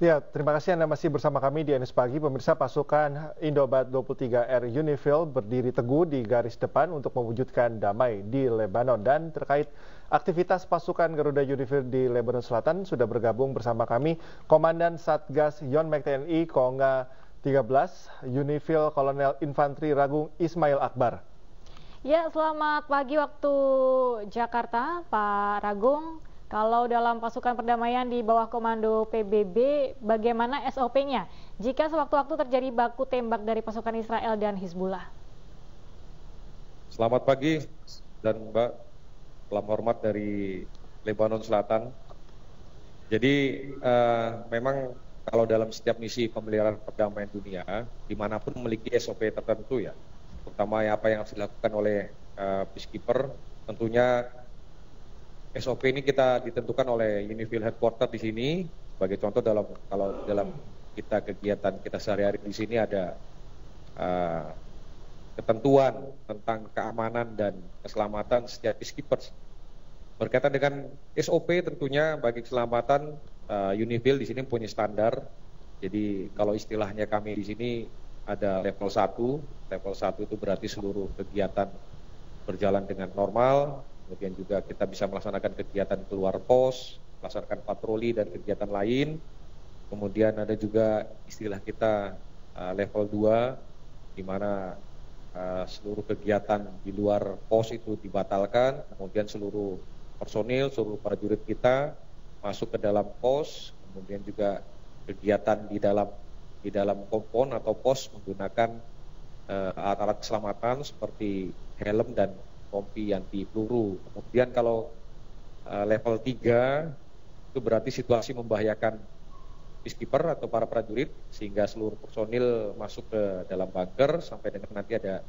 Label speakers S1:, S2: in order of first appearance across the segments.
S1: Ya, terima kasih Anda masih bersama kami di NS Pagi. Pemirsa, pasukan Indobat 23R Unifil berdiri teguh di garis depan untuk mewujudkan damai di Lebanon. Dan terkait aktivitas pasukan Garuda Unifil di Lebanon Selatan, sudah bergabung bersama kami Komandan Satgas Yonmek TNI Koonga 13 Unifil Kolonel Infantri Ragung Ismail Akbar.
S2: Ya, selamat pagi waktu Jakarta, Pak Ragung. Kalau dalam pasukan perdamaian di bawah komando PBB, bagaimana SOP-nya jika sewaktu-waktu terjadi baku tembak dari pasukan Israel dan Hizbullah?
S3: Selamat pagi dan Mbak, salam hormat dari Lebanon Selatan. Jadi memang kalau dalam setiap misi pemeliharaan perdamaian dunia, dimanapun memiliki SOP tertentu ya, terutama apa yang harus dilakukan oleh peacekeeper, tentunya SOP ini kita ditentukan oleh Unifil Headquarter di sini. Sebagai contoh kalau dalam kegiatan kita sehari-hari di sini ada ketentuan tentang keamanan dan keselamatan setiap peacekeepers. Berkaitan dengan SOP tentunya bagi keselamatan Unifil di sini punya standar. Jadi kalau istilahnya kami di sini ada level 1. Level 1 itu berarti seluruh kegiatan berjalan dengan normal. Kemudian juga kita bisa melaksanakan kegiatan keluar pos, melaksanakan patroli dan kegiatan lain. Kemudian ada juga istilah kita level 2, di mana seluruh kegiatan di luar pos itu dibatalkan. Kemudian seluruh personil, seluruh prajurit kita masuk ke dalam pos. Kemudian juga kegiatan di dalam kompon atau pos menggunakan alat-alat keselamatan seperti helm dan rompi anti peluru. Kemudian kalau level 3 itu berarti situasi membahayakan peacekeeper atau para prajurit sehingga seluruh personil masuk ke dalam bunker sampai dengan nanti ada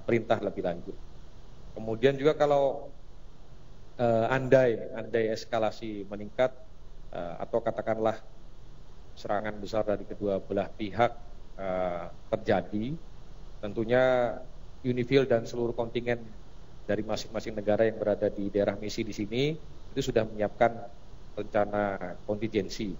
S3: perintah lebih lanjut. Kemudian juga kalau andai eskalasi meningkat atau katakanlah serangan besar dari kedua belah pihak terjadi, tentunya Unifil dan seluruh kontingen dari masing-masing negara yang berada di daerah misi di sini itu sudah menyiapkan rencana kontingensi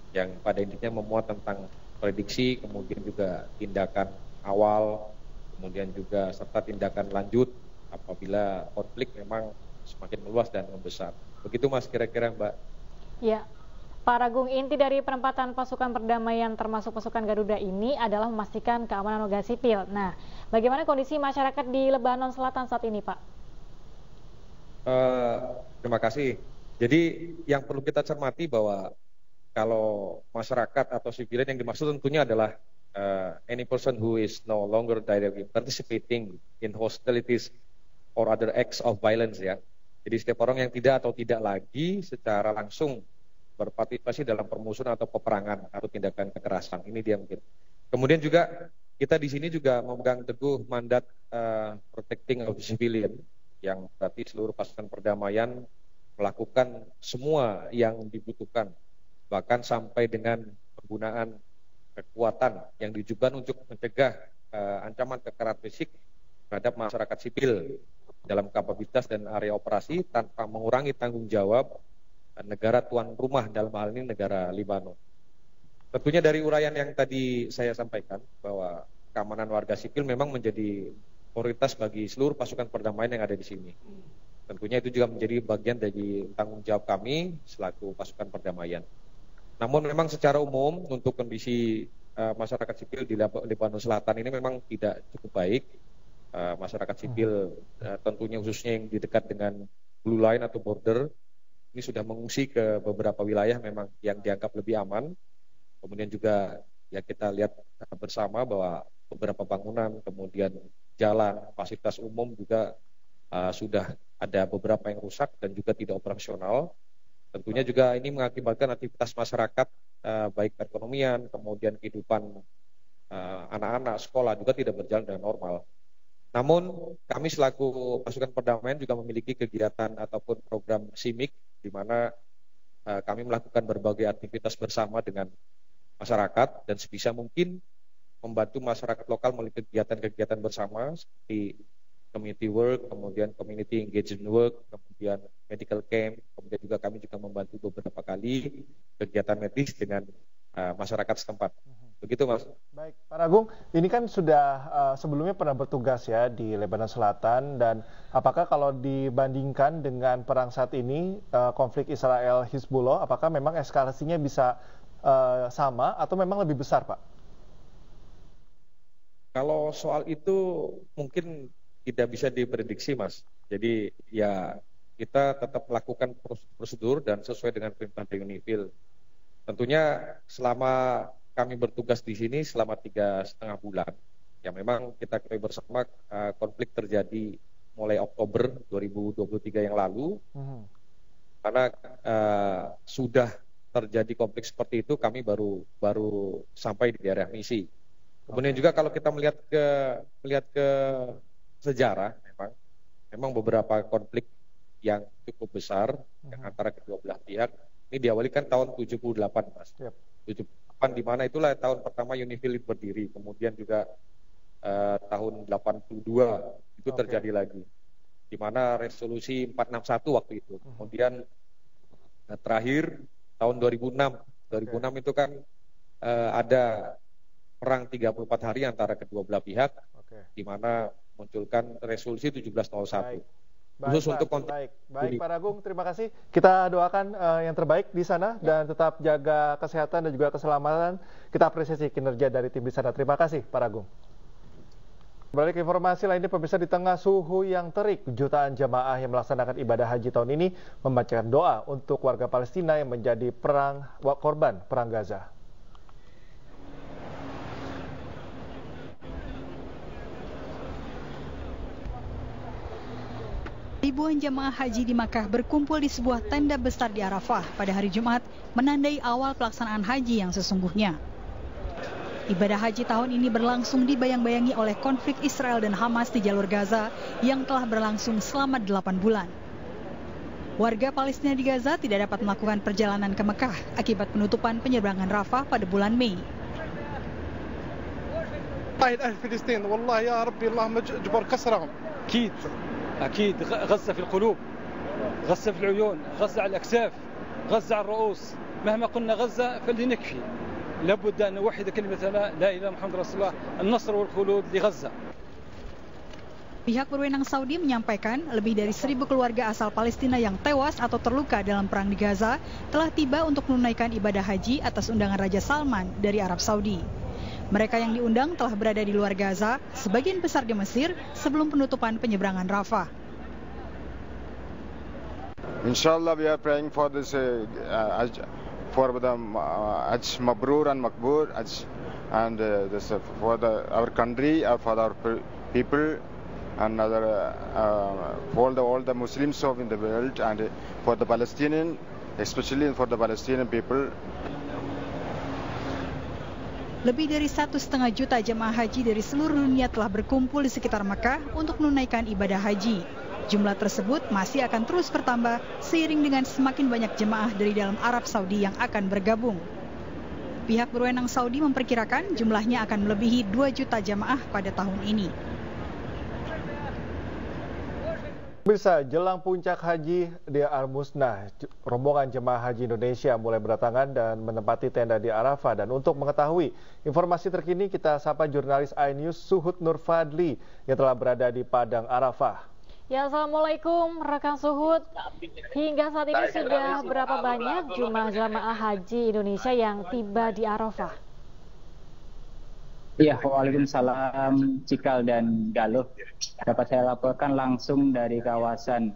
S3: yang pada intinya memuat tentang prediksi, kemudian juga tindakan awal, kemudian juga serta tindakan lanjut apabila konflik memang semakin meluas dan membesar. Begitu Mas kira-kira Mbak.
S2: Ya, Pak Ragung, inti dari penempatan pasukan perdamaian termasuk pasukan Garuda ini adalah memastikan keamanan warga sipil. Nah, bagaimana kondisi masyarakat di Lebanon Selatan saat ini, Pak?
S3: Terima kasih. Jadi yang perlu kita cermati bahwa kalau masyarakat atau sipilian yang dimaksud tentunya adalah any person who is no longer directly participating in hostilities or other acts of violence ya. Jadi setiap orang yang tidak lagi secara langsung berpartisipasi dalam permusuhan atau peperangan atau tindakan kekerasan. Ini dia mungkin. Kemudian juga kita di sini juga memegang teguh mandat protecting of the civilian, yang berarti seluruh pasukan perdamaian melakukan semua yang dibutuhkan, bahkan sampai dengan penggunaan kekuatan yang ditujukan untuk mencegah ancaman kekerasan fisik terhadap masyarakat sipil dalam kapasitas dan area operasi tanpa mengurangi tanggung jawab negara tuan rumah, dalam hal ini negara Lebanon. Tentunya dari uraian yang tadi saya sampaikan bahwa keamanan warga sipil memang menjadi prioritas bagi seluruh pasukan perdamaian yang ada di sini. Tentunya itu juga menjadi bagian dari tanggung jawab kami selaku pasukan perdamaian. Namun memang secara umum untuk kondisi masyarakat sipil di Lebanon Selatan ini memang tidak cukup baik. Masyarakat sipil tentunya khususnya yang di dekat dengan blue line atau border ini sudah mengungsi ke beberapa wilayah memang yang dianggap lebih aman. Kemudian juga ya kita lihat bersama bahwa beberapa bangunan, kemudian jalan, fasilitas umum juga sudah ada beberapa yang rusak dan juga tidak operasional. Tentunya juga ini mengakibatkan aktivitas masyarakat baik perekonomian, kemudian kehidupan anak-anak sekolah juga tidak berjalan dengan normal. Namun kami selaku pasukan perdamaian juga memiliki kegiatan ataupun program SIMIK di mana kami melakukan berbagai aktivitas bersama dengan masyarakat dan sebisa mungkin membantu masyarakat lokal melalui kegiatan-kegiatan bersama seperti community work, kemudian community engagement work, kemudian medical camp, kemudian juga kami juga membantu beberapa kali kegiatan medis dengan masyarakat setempat. Begitu, Mas.
S1: Baik, Pak Agung, ini kan sudah sebelumnya pernah bertugas ya di Lebanon Selatan, dan apakah kalau dibandingkan dengan perang saat ini, konflik Israel-Hizbullah, apakah memang eskalasinya bisa sama atau memang lebih besar, Pak?
S3: Kalau soal itu mungkin tidak bisa diprediksi, Mas. Jadi ya kita tetap melakukan prosedur dan sesuai dengan perintah UNIFIL. Tentunya selama kami bertugas di sini selama 3,5 bulan. Ya memang kita ketahui bersama konflik terjadi mulai Oktober 2023 yang lalu. Karena sudah terjadi konflik seperti itu, kami baru sampai di daerah misi. Kemudian juga kalau kita melihat ke sejarah, memang beberapa konflik yang cukup besar yang antara kedua belah pihak ini diawali kan tahun 78, Mas. 78 di mana itulah tahun pertama UNIFIL berdiri. Kemudian juga tahun 82 itu terjadi lagi. Di mana resolusi 461 waktu itu. Kemudian terakhir tahun 2006. 2006 itu kan ada perang 34 hari antara kedua belah pihak, di mana munculkan resolusi 1701. Khusus untuk konteks.
S1: Baik, Pak Agung, terima kasih. Kita doakan yang terbaik di sana dan tetap jaga kesehatan dan juga keselamatan. Kita apresiasi kinerja dari tim di sana. Terima kasih, Pak Agung. Balik ke informasi lainnya, pemirsa, di tengah suhu yang terik, jutaan jamaah yang melaksanakan ibadah haji tahun ini membacakan doa untuk warga Palestina yang menjadi korban perang Gaza.
S4: Ribuan jamaah haji di Makkah berkumpul di sebuah tenda besar di Arafah pada hari Jumat, menandai awal pelaksanaan haji yang sesungguhnya. Ibadah haji tahun ini berlangsung dibayang-bayangi oleh konflik Israel dan Hamas di jalur Gaza yang telah berlangsung selama 8 bulan. Warga Palestina di Gaza tidak dapat melakukan perjalanan ke Mekah akibat penutupan penyeberangan Rafah pada bulan Mei.
S5: فلسطين والله يا ربي اللهم اجبر كسرهم. أكيد غزة في القلوب، غزة في العيون، غزة على الأكتاف، غزة على الرؤوس. مهما قلنا غزة فلنكفي. لابد أن نوحد كلمة لا إله إلا محمد رسول الله، النصر والخلود لغزة.
S4: Pihak berwenang Saudi menyampaikan lebih dari 1.000 keluarga asal Palestina yang tewas atau terluka dalam perang di Gaza telah tiba untuk menunaikan ibadah haji atas undangan Raja Salman dari Arab Saudi. Mereka yang diundang telah berada di luar Gaza, sebagian besar di Mesir, sebelum penutupan penyeberangan Rafah.
S6: Inshallah, we are praying for this for the Hajj Mabrur and Makbur, and this for our country, for our people, and other all the Muslims of in the world, and for the Palestinian, especially for the Palestinian people.
S4: Lebih dari 1,5 juta jemaah haji dari seluruh dunia telah berkumpul di sekitar Mekah untuk menunaikan ibadah haji. Jumlah tersebut masih akan terus bertambah seiring dengan semakin banyak jemaah dari dalam Arab Saudi yang akan bergabung. Pihak berwenang Saudi memperkirakan jumlahnya akan melebihi 2 juta jemaah pada tahun ini.
S1: Pemirsa, jelang puncak haji di Al-Musnah, rombongan jemaah haji Indonesia mulai berdatangan dan menempati tenda di Arafah. Dan untuk mengetahui informasi terkini, kita sapa jurnalis iNews Suhud Nur Fadli yang telah berada di Padang Arafah.
S2: Ya, Assalamualaikum rekan Suhud. Hingga saat ini sudah berapa banyak jumlah jemaah haji Indonesia yang tiba di Arafah?
S7: Iya, waalaikumsalam Cikal dan Galuh. Dapat saya laporkan langsung dari kawasan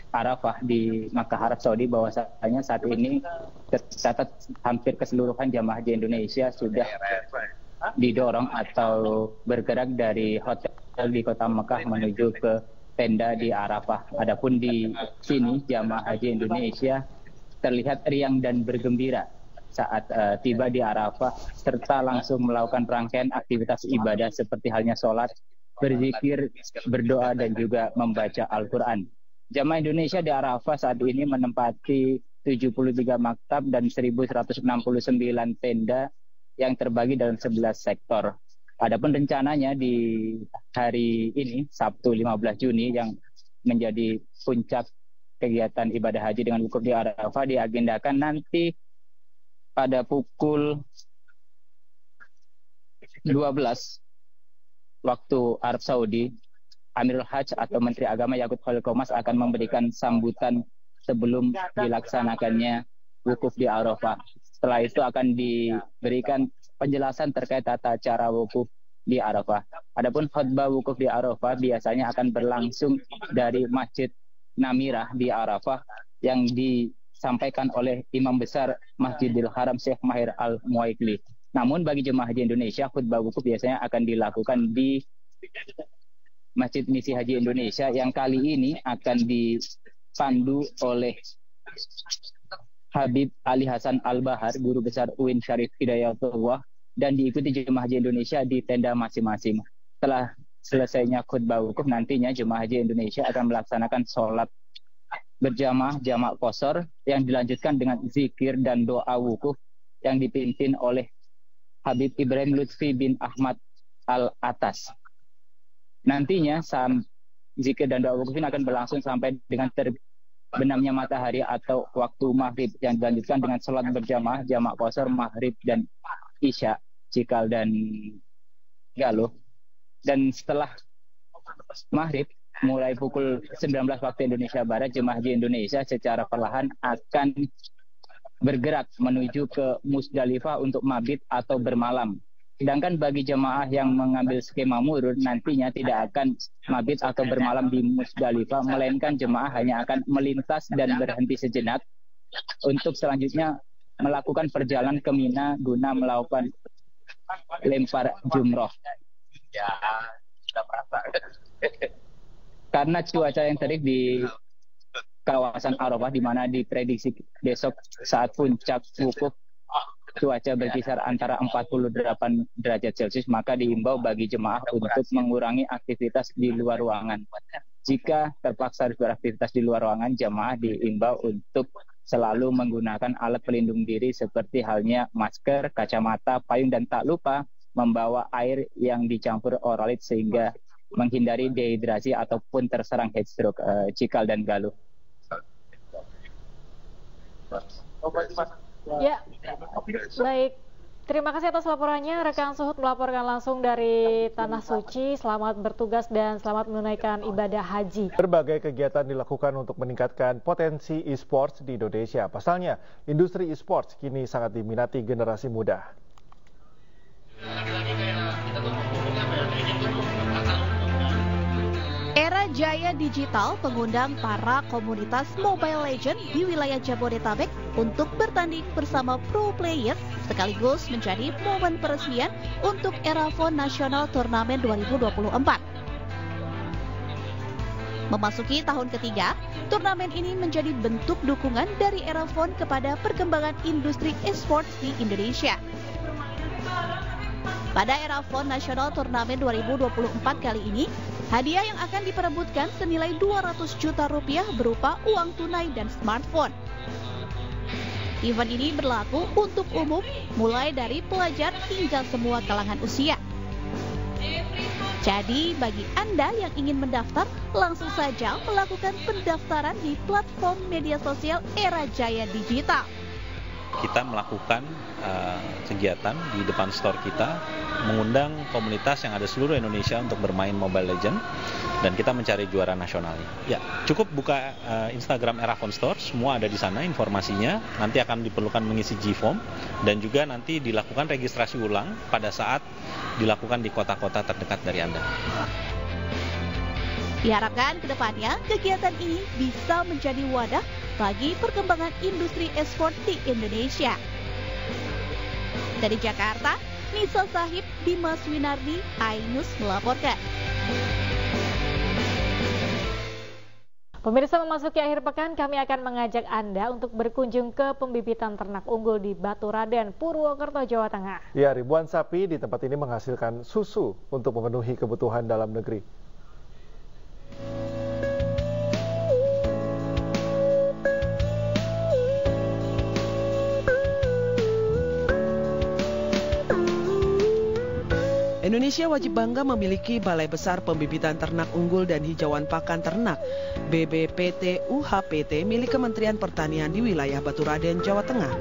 S7: Arafah di Makkah, Arab Saudi, bahwasanya saat ini tercatat hampir keseluruhan jamaah haji Indonesia sudah didorong atau bergerak dari hotel di kota Makkah menuju ke tenda di Arafah. Adapun di sini jamaah haji Indonesia terlihat riang dan bergembira saat tiba di Arafah, serta langsung melakukan rangkaian aktivitas ibadah seperti halnya sholat, berzikir, berdoa, dan juga membaca Al-Quran. Jamaah Indonesia di Arafah saat ini menempati 73 maktab dan 1.169 tenda yang terbagi dalam 11 sektor. Adapun rencananya di hari ini, Sabtu 15 Juni, yang menjadi puncak kegiatan ibadah haji dengan wukuf di Arafah, diagendakan nanti pada pukul 12 waktu Arab Saudi, Amirul Hajj atau Menteri Agama Yakut Khalil Qomas akan memberikan sambutan sebelum dilaksanakannya wukuf di Arafah. Setelah itu akan diberikan penjelasan terkait tata cara wukuf di Arafah. Adapun khutbah wukuf di Arafah biasanya akan berlangsung dari Masjid Namirah di Arafah yang disampaikan oleh Imam Besar Masjidil Haram Syekh Mahir Al-Muwaikli. Namun bagi jemaah haji Indonesia, khutbah wukuf biasanya akan dilakukan di Masjid Misi Haji Indonesia yang kali ini akan dipandu oleh Habib Ali Hasan Al-Bahar, Guru Besar UIN Syarif Hidayatullah, dan diikuti jemaah haji Indonesia di tenda masing-masing. Setelah selesainya khutbah wukuf, nantinya jemaah haji Indonesia akan melaksanakan sholat berjamaah jamak qashar yang dilanjutkan dengan zikir dan doa wukuf yang dipimpin oleh Habib Ibrahim Lutfi bin Ahmad Al-Atas. Nantinya zikir dan doa wukuf ini akan berlangsung sampai dengan terbenamnya matahari atau waktu maghrib, yang dilanjutkan dengan sholat berjamaah jamak qashar maghrib dan isya, cikal dan galuh. Dan setelah maghrib mulai pukul 19 waktu Indonesia Barat, jemaah haji Indonesia secara perlahan akan bergerak menuju ke Musdalifah untuk mabit atau bermalam. Sedangkan bagi jemaah yang mengambil skema murur, nantinya tidak akan mabit atau bermalam di Musdalifah, melainkan jemaah hanya akan melintas dan berhenti sejenak untuk selanjutnya melakukan perjalanan ke Mina guna melakukan lempar jumroh. Ya, sudah merasa. Karena cuaca yang terik di kawasan Arafah, di mana diprediksi besok saat puncak wukuf cuaca berkisar antara 48 derajat Celcius, maka diimbau bagi jemaah untuk mengurangi aktivitas di luar ruangan. Jika terpaksa harus beraktivitas di luar ruangan, jemaah diimbau untuk selalu menggunakan alat pelindung diri seperti halnya masker, kacamata, payung, dan tak lupa membawa air yang dicampur Oralit sehingga menghindari dehidrasi ataupun terserang heat stroke, cikal dan galuh.
S2: Ya, baik. Terima kasih atas laporannya, rekan Suhud melaporkan langsung dari Tanah Suci. Selamat bertugas dan selamat menunaikan ibadah haji.
S1: Berbagai kegiatan dilakukan untuk meningkatkan potensi e-sports di Indonesia. Pasalnya, industri e-sports kini sangat diminati generasi muda.
S8: Era jaya digital mengundang para komunitas Mobile Legends di wilayah Jabodetabek untuk bertanding bersama pro player, sekaligus menjadi momen peresmian untuk Erafon Nasional Turnamen 2024. Memasuki tahun ketiga, turnamen ini menjadi bentuk dukungan dari Erafon kepada perkembangan industri e-sports di Indonesia. Pada Erafon Nasional Turnamen 2024 kali ini, hadiah yang akan diperebutkan senilai 200 juta rupiah berupa uang tunai dan smartphone. Event ini berlaku untuk umum, mulai dari pelajar hingga semua kalangan usia. Jadi, bagi Anda yang ingin mendaftar, langsung saja melakukan pendaftaran di platform media sosial Era Jaya Digital.
S9: Kita melakukan kegiatan di depan store kita, mengundang komunitas yang ada seluruh Indonesia untuk bermain Mobile Legends, dan kita mencari juara nasionalnya. Ya, cukup buka Instagram Erafon Store, semua ada di sana informasinya. Nanti akan diperlukan mengisi G-Form dan juga nanti dilakukan registrasi ulang pada saat dilakukan di kota-kota terdekat dari Anda.
S8: Diharapkan ke depannya kegiatan ini bisa menjadi wadah bagi perkembangan industri e-sport di Indonesia. Dari Jakarta, Nisa Sahib, Dimas Winardi, iNews melaporkan.
S2: Pemirsa, memasuki akhir pekan, kami akan mengajak Anda untuk berkunjung ke pembibitan ternak unggul di Baturaden, Purwokerto, Jawa Tengah.
S1: Ya, ribuan sapi di tempat ini menghasilkan susu untuk memenuhi kebutuhan dalam negeri.
S10: Indonesia wajib bangga memiliki Balai Besar Pembibitan Ternak Unggul dan Hijauan Pakan Ternak BBPT UHPT milik Kementerian Pertanian di wilayah Baturaden, Jawa Tengah.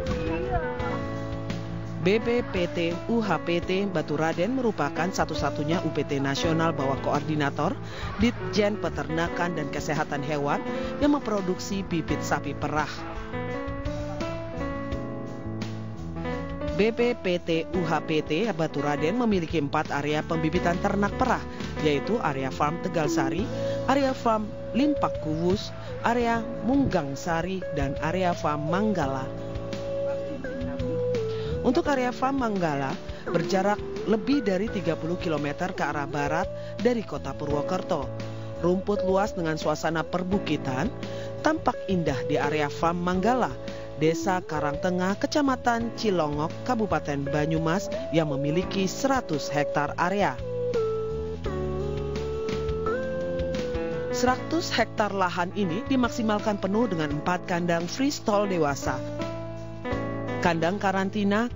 S10: BPPT UHPT Baturaden merupakan satu-satunya UPT nasional bawah koordinator Ditjen Peternakan dan Kesehatan Hewan yang memproduksi bibit sapi perah. BPPT UHPT Baturaden memiliki 4 area pembibitan ternak perah, yaitu area farm Tegalsari, area farm Limpak Kuwus, area Munggang Sari, dan area farm Manggala. Untuk area farm Manggala berjarak lebih dari 30 km ke arah barat dari kota Purwokerto. Rumput luas dengan suasana perbukitan tampak indah di area farm Manggala, Desa Karangtengah, Kecamatan Cilongok, Kabupaten Banyumas yang memiliki 100 hektar area. 100 hektar lahan ini dimaksimalkan penuh dengan 4 kandang freestall dewasa, kandang karantina,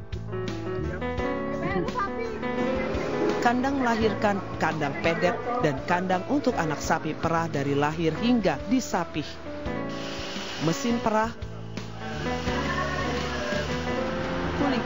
S10: kandang melahirkan, kandang pedet, dan kandang untuk anak sapi perah dari lahir hingga disapih. Mesin perah, kulit